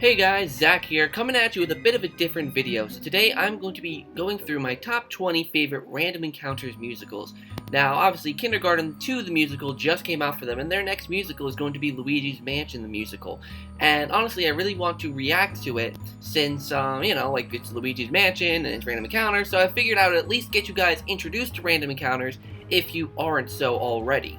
Hey guys, Zach here, coming at you with a bit of a different video. So today I'm going to be going through my top 20 favorite Random Encounters musicals. Now, obviously, Kindergarten 2 the musical just came out for them, and their next musical is going to be Luigi's Mansion the musical. And honestly, I really want to react to it since, it's Luigi's Mansion and it's Random Encounters, so I figured I would at least get you guys introduced to Random Encounters if you aren't so already.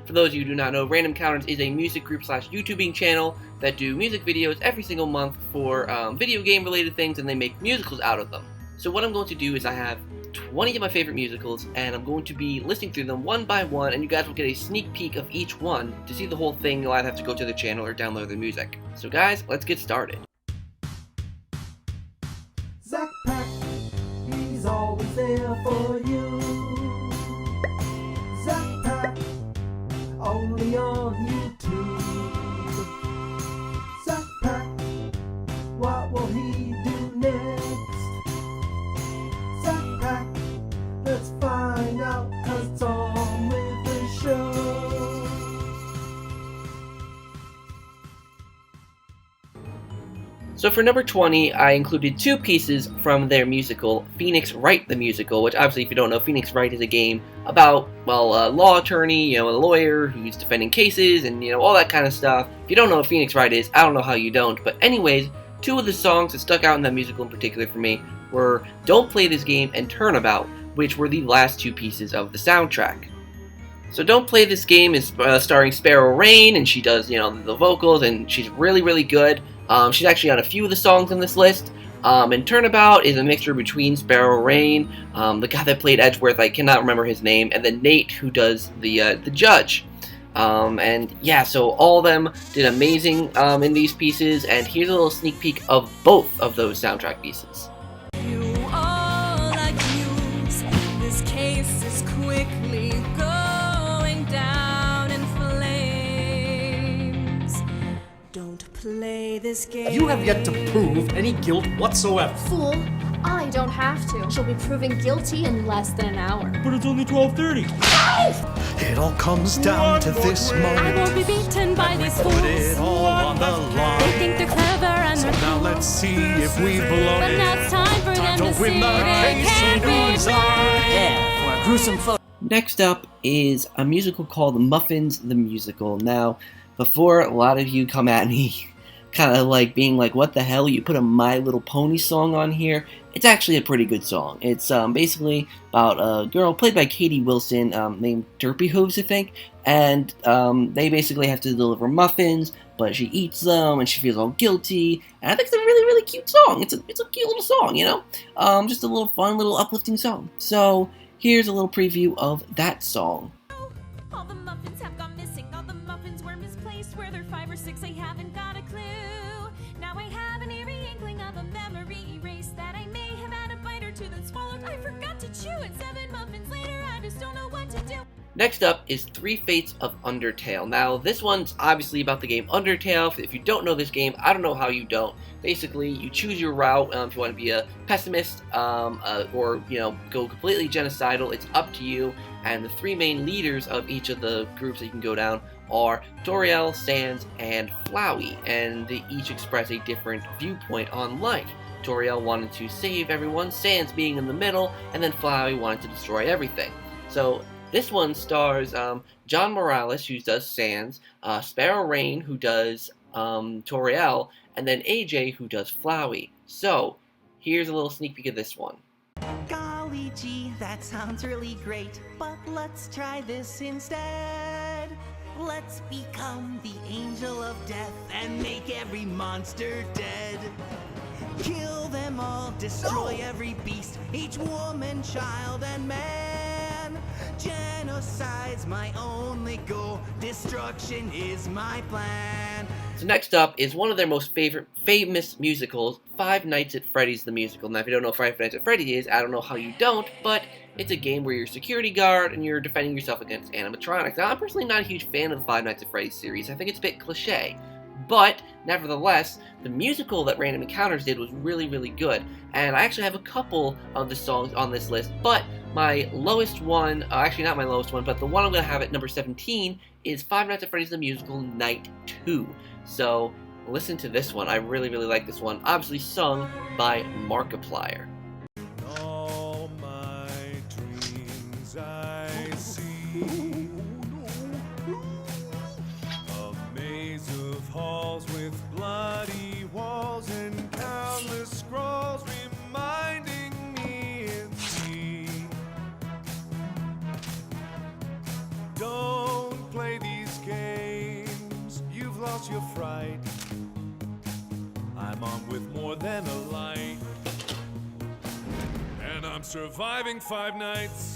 For those of you who do not know, Random Encounters is a music group / YouTubing channel that do music videos every single month for video game related things, and they make musicals out of them. So what I'm going to do is I have 20 of my favorite musicals, and I'm going to be listening through them one by one, and you guys will get a sneak peek of each one. To see the whole thing, you'll either have to go to the channel or download the music. So guys, let's get started. ZakPak, he's always there for you. ZakPak, only on YouTube. ZakPak, what will he do next? ZakPak, let's find out, 'cause it's on with the show. So for number 20, I included two pieces from their musical, Wright The Musical, which obviously, if you don't know, Wright is a game about, a law attorney, a lawyer who's defending cases and, all that kind of stuff. If you don't know what Wright is, I don't know how you don't. But anyways, two of the songs that stuck out in that musical in particular for me were Don't Play This Game and Turnabout, which were the last two pieces of the soundtrack. So Don't Play This Game is starring Sparrow Rain, and she does, the vocals, and she's really, really good. She's actually on a few of the songs on this list. And Turnabout is a mixture between Sparrow Rain, the guy that played Edgeworth, I cannot remember his name, and then Nate, who does the judge. So all of them did amazing in these pieces, and here's a little sneak peek of both of those soundtrack pieces. You all accuse, this case is quickly going down in flames. Don't play this game. You have yet to prove any guilt whatsoever. Fool, I don't have to. She'll be proven guilty in less than an hour. But it's only 12:30. It all comes down to this I moment. won't be beaten by these fools. Put it all on the They line. think they're clever and So they're now cool. let's see if we blow But it. now it's time for them To to see win the they case can't and be resign. Gruesome photo. Next up is a musical called Muffins the Musical. Now, before a lot of you come at me kind of being like, what the hell, you put a My Little Pony song on here? It's actually a pretty good song. It's basically about a girl played by Katie Wilson named Derpy Hooves, I think, and they basically have to deliver muffins, but she eats them and she feels all guilty, and I think it's a really, really cute song. It's a cute little song, just a little fun, little uplifting song. So here's a little preview of that song. All the muffins have gone missing. All the muffins were misplaced. Where they're 5 or 6, I haven't got a clue. Now I have an eerie inkling of a memory erased, that I may have had a bite or two then swallowed. I forgot to chew it. 7 muffins later, I just don't know what to do. Next up is Three Fates of Undertale. Now, this one's obviously about the game Undertale. If you don't know this game, I don't know how you don't. Basically, you choose your route if you want to be a pessimist or, go completely genocidal. It's up to you. And the three main leaders of each of the groups that you can go down are Toriel, Sans, and Flowey. And they each express a different viewpoint on life. Toriel wanted to save everyone, Sans being in the middle, and then Flowey wanted to destroy everything. So this one stars John Morales, who does Sans, Sparrow Rain, who does Toriel, and then AJ, who does Flowey. So, here's a little sneak peek of this one. Golly gee, that sounds really great, but let's try this instead. Let's become the angel of death and make every monster dead. Kill them all, destroy every beast, each woman, child, and man. Genocide's my only goal, destruction is my plan. So next up is one of their most famous musicals, Five Nights at Freddy's The Musical. Now, if you don't know what Five Nights at Freddy's is, I don't know how you don't, but it's a game where you're a security guard and you're defending yourself against animatronics. Now, I'm personally not a huge fan of the Five Nights at Freddy's series. I think it's a bit cliche. But, nevertheless, the musical that Random Encounters did was really, really good. And I actually have a couple of the songs on this list, but my lowest one, actually not my lowest one, but the one I'm going to have at number 17 is Five Nights at Freddy's The Musical Night 2. So, listen to this one. I really like this one. Obviously sung by Markiplier. All my dreams I see. A maze of halls with bloody walls and countless scrolls reminding me it's me. Don't play these games, you've lost your fright. I'm armed with more than a light, and I'm surviving 5 nights.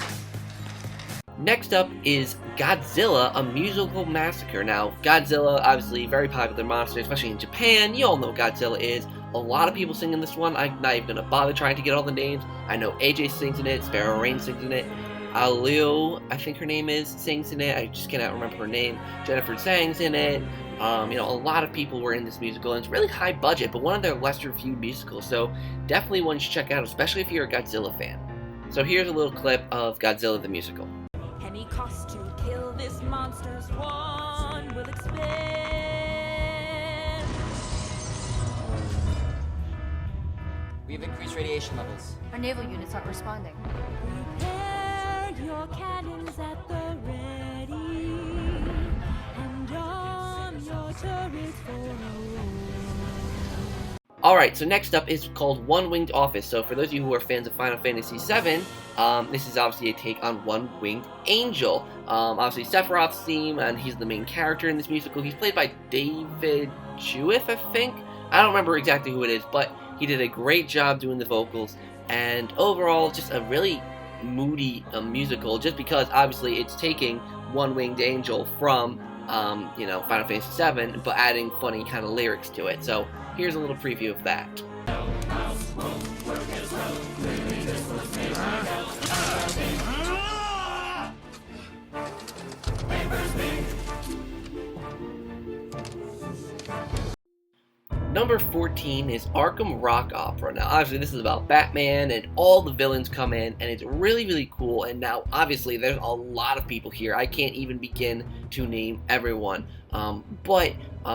Next up is Godzilla, a Musical Massacre. Now, Godzilla, obviously very popular monster, especially in Japan. You all know what Godzilla is. A lot of people sing in this one. I'm not even going to bother trying to get all the names. I know AJ sings in it, Sparrow Rain sings in it, Alio, I think her name is, sings in it. I just cannot remember her name. Jennifer Tsang's in it. You know, a lot of people were in this musical, and it's really high budget, but one of their lesser viewed musicals, so definitely one you should check out, especially if you're a Godzilla fan. So here's a little clip of Godzilla the Musical. Any cost to kill this monster's one will expend. We have increased radiation levels. Our naval units aren't responding. Prepare your cannons at the ready, and arm your turrets for a roll. Alright, so next up is called One-Winged Office. So for those of you who are fans of Final Fantasy VII, this is obviously a take on One-Winged Angel. Obviously Sephiroth's theme, and he's the main character in this musical. He's played by David Jewett, I think. I don't remember exactly who it is, but he did a great job doing the vocals. And overall, just a really moody musical, just because obviously it's taking One-Winged Angel from, you know, Final Fantasy VII, but adding funny kind of lyrics to it. So here's a little preview of that. Number 14 is Arkham Rock Opera. Now, obviously, this is about Batman, and all the villains come in, and it's really cool. And now, obviously, there's a lot of people here. I can't even begin to name everyone. But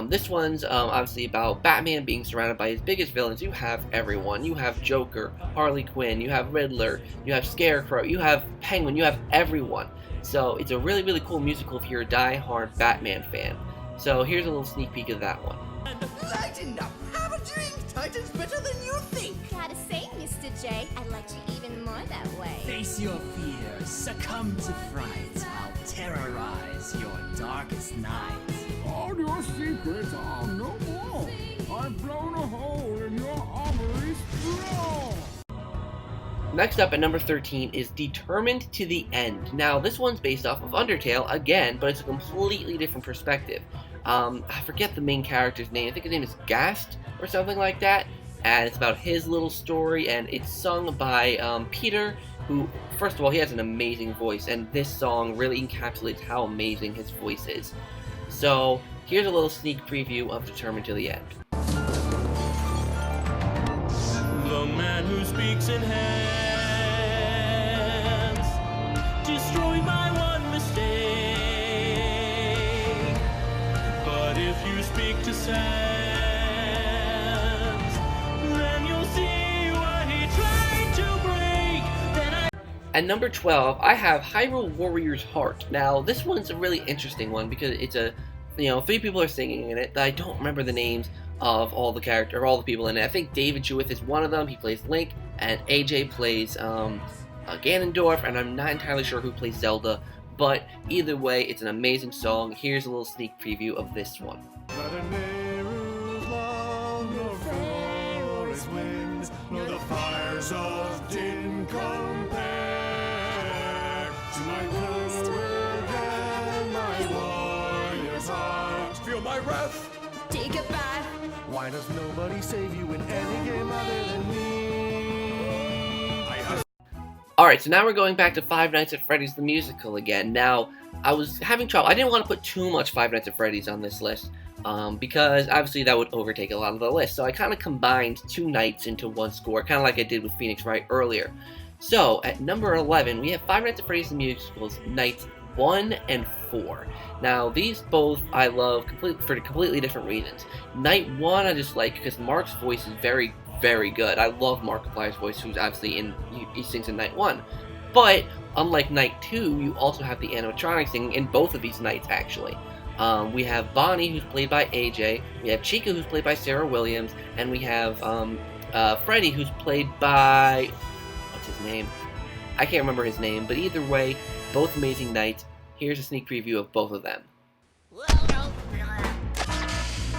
this one's obviously about Batman being surrounded by his biggest villains. You have everyone. You have Joker, Harley Quinn, you have Riddler, you have Scarecrow, you have Penguin, you have everyone. So it's a really cool musical if you're a die-hard Batman fan. So here's a little sneak peek of that one. Lighten up, have a drink. Titan's better than you think. Gotta say, Mr. J, I liked you even more that way. Face your fears, succumb to fright. I'll terrorize your darkest night. All your secrets are no more. I've blown a hole in your armory's floor. Next up at number 13 is Determined to the End. Now, this one's based off of Undertale, again, but it's a completely different perspective. I forget the main character's name. I think his name is Gast or something like that. And it's about his little story, and it's sung by Peter, who, first of all, he has an amazing voice, and this song really encapsulates how amazing his voice is. So, here's a little sneak preview of Determined to the End. The man who speaks in hands, destroyed by one mistake. But if you speak to sands, then you'll see what he tried to break. At number 12, I have Hyrule Warrior's Heart. Now, this one's a really interesting one because it's a, you know, 3 people are singing in it. I don't remember the names of all the people in it. I think David Jewett is one of them. He plays Link, and AJ plays Ganondorf, and I'm not entirely sure who plays Zelda. But either way, it's an amazing song. Here's a little sneak preview of this one. No, the fires of din compare to my courage and my warrior's heart. Feel my wrath. Take it back. Why does nobody save you in any game other than me? Alright, so now we're going back to Five Nights at Freddy's The Musical again. Now, I was having trouble. I didn't want to put too much Five Nights at Freddy's on this list, because obviously that would overtake a lot of the list. So I kind of combined 2 nights into one score, kind of like I did with Phoenix Wright earlier. So, at number 11, we have Five Nights at Freddy's The Musical's Night 1 and 4. Now, these both I love for completely different reasons. Night 1 I just like because Mark's voice is very, very good. I love Markiplier's voice, who's obviously he sings in Night 1. But, unlike Night 2, you also have the animatronics singing in both of these nights, actually. We have Bonnie, who's played by AJ, we have Chica, who's played by Sarah Williams, and we have Freddy, who's played by... what's his name? I can't remember his name, but either way, both amazing nights. Here's a sneak preview of both of them.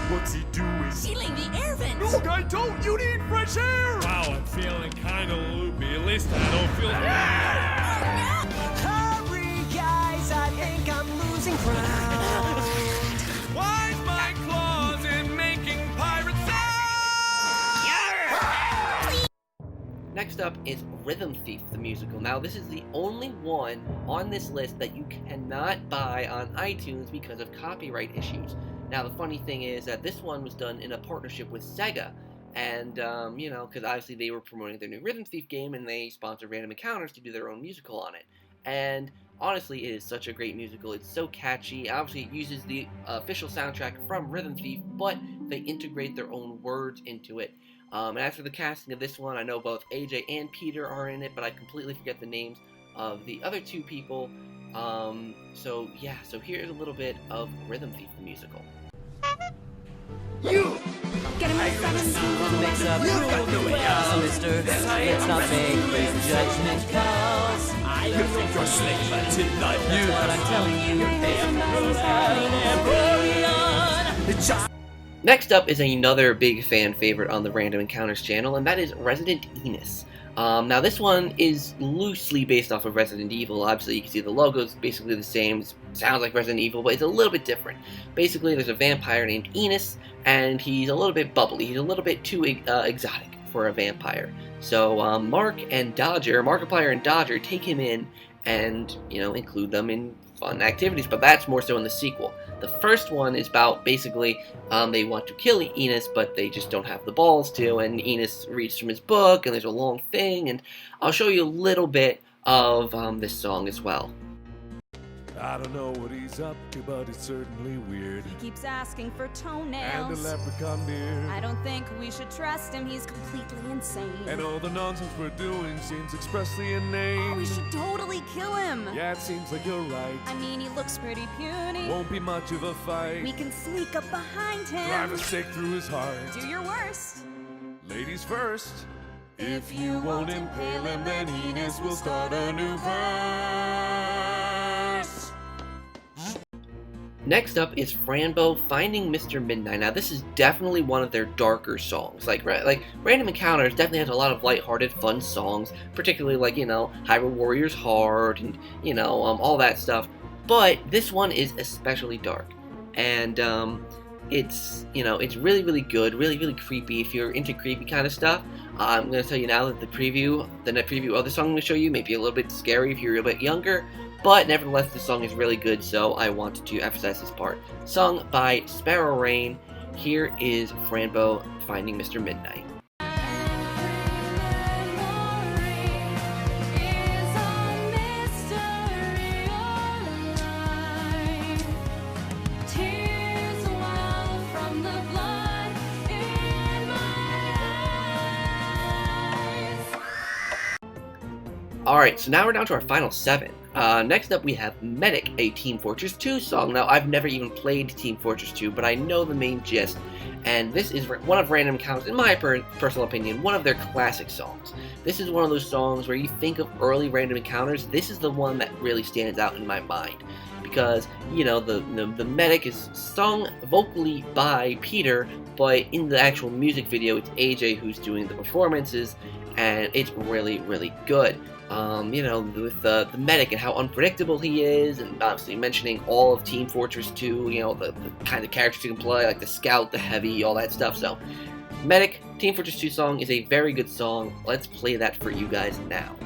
What's he doing? Sealing the air vents! Look, I don't! You need fresh air! Wow, I'm feeling kinda loopy. At least I don't feel... Hurry, guys, I think I'm losing ground. Wind my claws in making pirate sound! Next up is Rhythm Thief the Musical. Now, this is the only one on this list that you cannot buy on iTunes because of copyright issues. Now, the funny thing is that this one was done in a partnership with Sega, and, you know, because obviously they were promoting their new Rhythm Thief game, and they sponsored Random Encounters to do their own musical on it. And, honestly, it is such a great musical. It's so catchy. Obviously, it uses the official soundtrack from Rhythm Thief, but they integrate their own words into it. And as for the casting of this one, I know both AJ and Peter are in it, but I completely forget the names of the other two people. So here's a little bit of Rhythm Thief the Musical. You! Get him my friend. Mix up mister. Let's not make quick judgment calls. I think you're slave tonight. But I'm telling you, Next up is another big fan favorite on the Random Encounters channel, and that is Resident ENOS. Now this one is loosely based off of Resident Evil. Obviously you can see the logo is basically the same, it sounds like Resident Evil, but it's a little bit different. Basically there's a vampire named ENOS, and he's a little bit bubbly, he's a little bit too exotic for a vampire. So Markiplier and Dodger take him in and, you know, include them in fun activities, but that's more so in the sequel. The first one is about basically they want to kill ENOS, but they just don't have the balls to, and ENOS reads from his book, and there's a long thing, and I'll show you a little bit of this song as well. I don't know what he's up to, but it's certainly weird. He keeps asking for And a toenails. leprechaun beard. I don't think we should trust him, he's completely insane. And all the nonsense we're doing seems expressly inane. Oh, we should totally kill him. Yeah, it seems like you're right. I mean, he looks pretty puny. Won't be much of a fight. We can sneak up behind Drive him. a stake through his heart. Do your worst. Ladies first. If you won't impale him, then ENOS will start a new verse. Next up is Franbo Finding Mr. Midnight. Now this is definitely one of their darker songs. Like Random Encounters definitely has a lot of lighthearted, fun songs, particularly like, you know, Hyrule Warriors Heart and, you know, all that stuff. But this one is especially dark, and it's, you know, it's really, really good, really, really creepy if you're into creepy kind of stuff. I'm going to tell you now that the net preview of the song I'm going to show you may be a little bit scary if you're a bit younger, but nevertheless the song is really good, so I wanted to emphasize this part. Sung by Sparrow Rain, here is Franbo Finding Mr. Midnight. Alright, so now we're down to our final 7. Next up we have Medic, a Team Fortress 2 song. Now, I've never even played Team Fortress 2, but I know the main gist, and this is one of Random Encounters, in my personal opinion, one of their classic songs. This is one of those songs where you think of early Random Encounters, this is the one that really stands out in my mind. Because, you know, the Medic is sung vocally by Peter, but in the actual music video, it's AJ who's doing the performances, and it's really, really good. You know, with the Medic and how unpredictable he is, and obviously mentioning all of Team Fortress 2, you know, the kind of characters you can play, like the Scout, the Heavy, all that stuff. So, Medic, Team Fortress 2 song is a very good song. Let's play that for you guys now.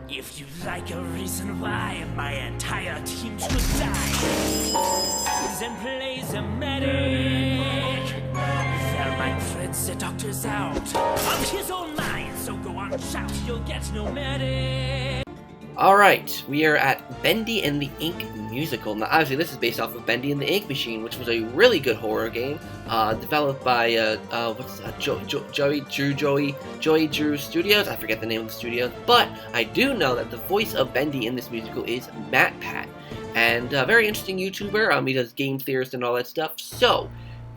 If you like a reason why my entire team should die, then plays a medic. Their mind threats the doctors out of his own mind, so go on, shout, you'll get no medic. Alright, we are at Bendy and the Ink Musical. Now, obviously, this is based off of Bendy and the Ink Machine, which was a really good horror game, developed by, Joey Drew Studios. I forget the name of the studio, but I do know that the voice of Bendy in this musical is MatPat, and a very interesting YouTuber. He does game theorist and all that stuff. So,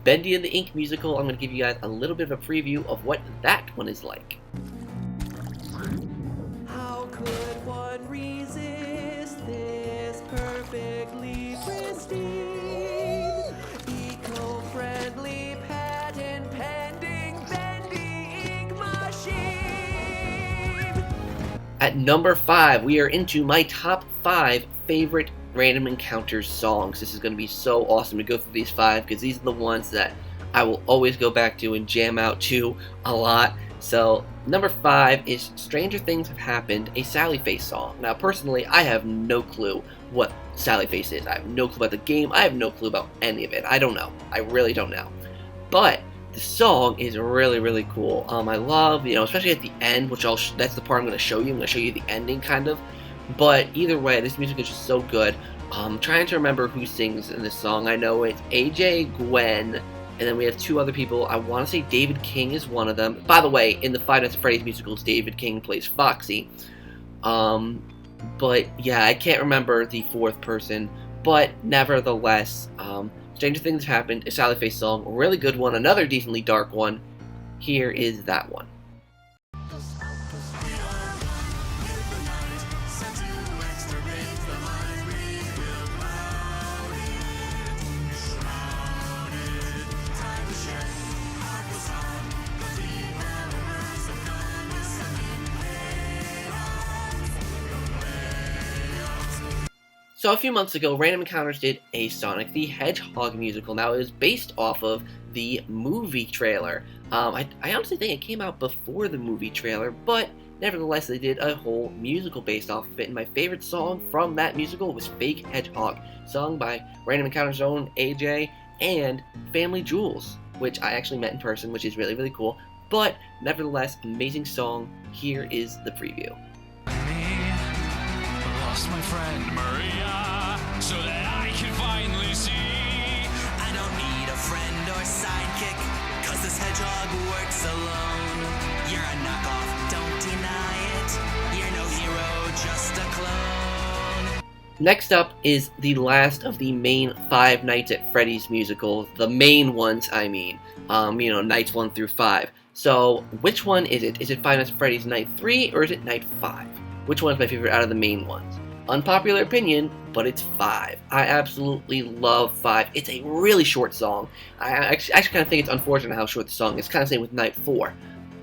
Bendy and the Ink Musical, I'm going to give you guys a little bit of a preview of what that one is like. How could one resist this perfectly pristine, eco-friendly, patent-pending Bendy ink machine? At number 5, we are into my top 5 favorite Random Encounters songs. This is going to be so awesome to go through these 5 because these are the ones that I will always go back to and jam out to a lot. So, number 5 is Stranger Things Have Happened, a Sally Face song. Now, personally, I have no clue what Sally Face is. I have no clue about the game. I have no clue about any of it. I don't know. I really don't know. But the song is really, really cool. I love, especially at the end, which that's the part I'm going to show you. I'm going to show you the ending, kind of. But either way, this music is just so good. I'm trying to remember who sings in this song. I know it's AJ, Gwen, and then we have 2 other people. I want to say David King is one of them. By the way, in the Five Nights at Freddy's musicals, David King plays Foxy. But yeah, I can't remember the 4th person. But nevertheless, Stranger Things Happened, a Sally Face song, a really good one, another decently dark one. Here is that one. So a few months ago, Random Encounters did a Sonic the Hedgehog musical. Now, it was based off of the movie trailer. I honestly think it came out before the movie trailer, but nevertheless, they did a whole musical based off of it. And my favorite song from that musical was Fake Hedgehog, sung by Random Encounters' own AJ and Family Jewels, which I actually met in person, which is really, really cool. But nevertheless, amazing song. Here is the preview. Lost my friend Maria, so that I can finally see. I don't need a friend or sidekick, cause this hedgehog works alone. You're a knockoff, don't deny it. You're no hero, just a clone. Next up is the last of the main Five Nights at Freddy's musicals. The main ones, I mean. Nights 1 through 5. So, which one is it? Is it Five Nights at Freddy's Night 3 or is it Night 5? Which one is my favorite out of the main ones? Unpopular opinion, but it's 5. I absolutely love 5. It's a really short song. I actually kind of think it's unfortunate how short the song is. Kind of same with Night 4.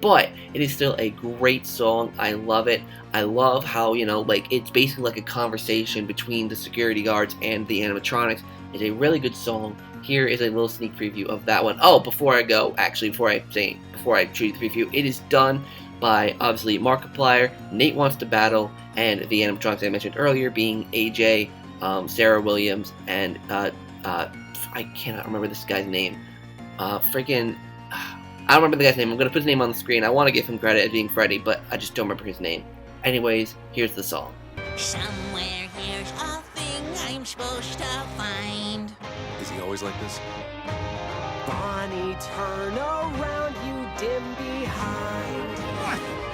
But it is still a great song. I love it. I love how, it's basically like a conversation between the security guards and the animatronics. It's a really good song. Here is a little sneak preview of that one. Oh, before I show you the preview, it is done by, obviously, Markiplier, Nate Wants to Battle, and the animatronics I mentioned earlier being AJ, Sarah Williams, and, I cannot remember this guy's name. I don't remember the guy's name. I'm going to put his name on the screen. I want to give him credit as being Freddy, but I just don't remember his name. Anyways, here's the song. Somewhere here's a thing I'm supposed to find. Is he always like this? Bonnie, turn around, you dim behind.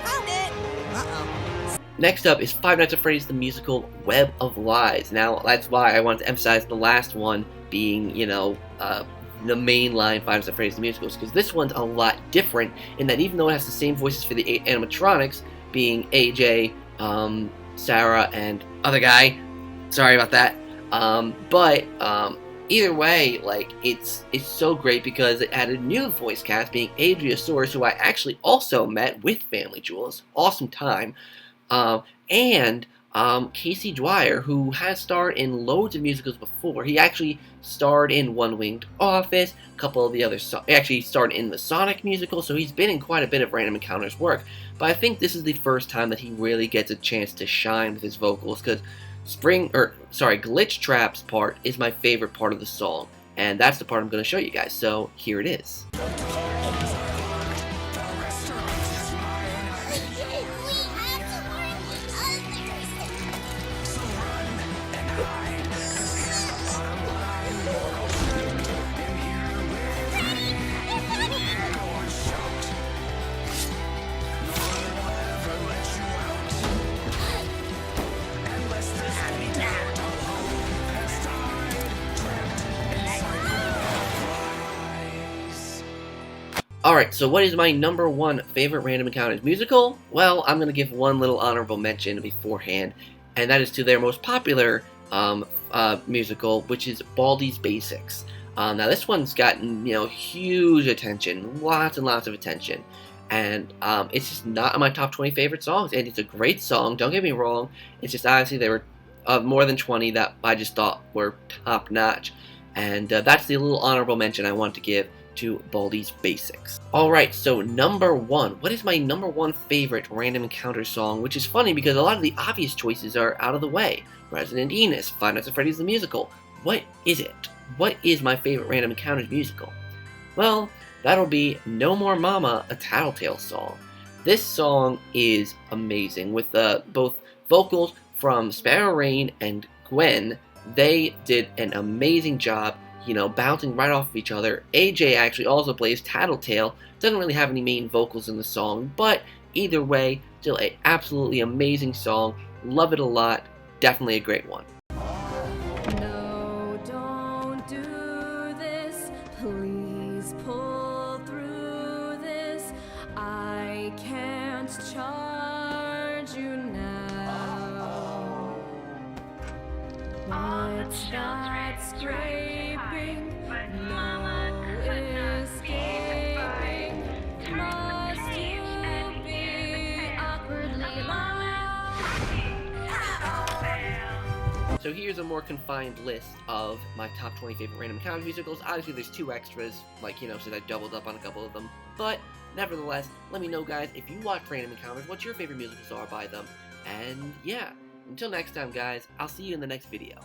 Found it! Uh-oh. Next up is Five Nights at Freddy's The Musical, Web of Lies. Now, that's why I wanted to emphasize the last one being, the mainline Five Nights at Freddy's The Musicals, because this one's a lot different in that even though it has the same voices for the 8 animatronics, being AJ, Sarah, and other guy, sorry about that, but either way, it's so great because it added a new voice cast, being Adriosaurus, who I actually also met with Family Jewels. Awesome time. And Casey Dwyer, who has starred in loads of musicals before. He actually starred in One Winged Office, a couple of the other actually starred in the Sonic musical, so he's been in quite a bit of Random Encounters work. But I think this is the first time that he really gets a chance to shine with his vocals, because Glitch Trap's part is my favorite part of the song, and that's the part I'm going to show you guys, so here it is. Alright, so what is my number one favorite Random Encounters musical? Well, I'm going to give one little honorable mention beforehand, and that is to their most popular musical, which is Baldi's Basics. Now this one's gotten, huge attention, lots and lots of attention, and it's just not on my top 20 favorite songs, and it's a great song, don't get me wrong, it's just honestly there were more than 20 that I just thought were top notch, and that's the little honorable mention I want to give to Baldi's Basics. Alright, so number one. What is my number one favorite Random Encounter song? Which is funny because a lot of the obvious choices are out of the way. Resident ENOS, Five Nights at Freddy's The Musical. What is it? What is my favorite Random Encounters musical? Well, that'll be No More Mama, a Tattletale song. This song is amazing with both vocals from Sparrow Rain and Gwen. They did an amazing job, bouncing right off of each other. AJ actually also plays Tattletale, doesn't really have any main vocals in the song, but either way, still an absolutely amazing song. Love it a lot, definitely a great one. No, don't do this. Please pull through this. I can't charge you now. What's that scraping? No escaping. Must you be awkwardly loud? So here's a more confined list of my top 20 favorite Random Encounters musicals. Obviously there's two extras, so I doubled up on a couple of them. But nevertheless, let me know guys, if you watch Random Encounters, what your favorite musicals are by them. And yeah, until next time guys, I'll see you in the next video.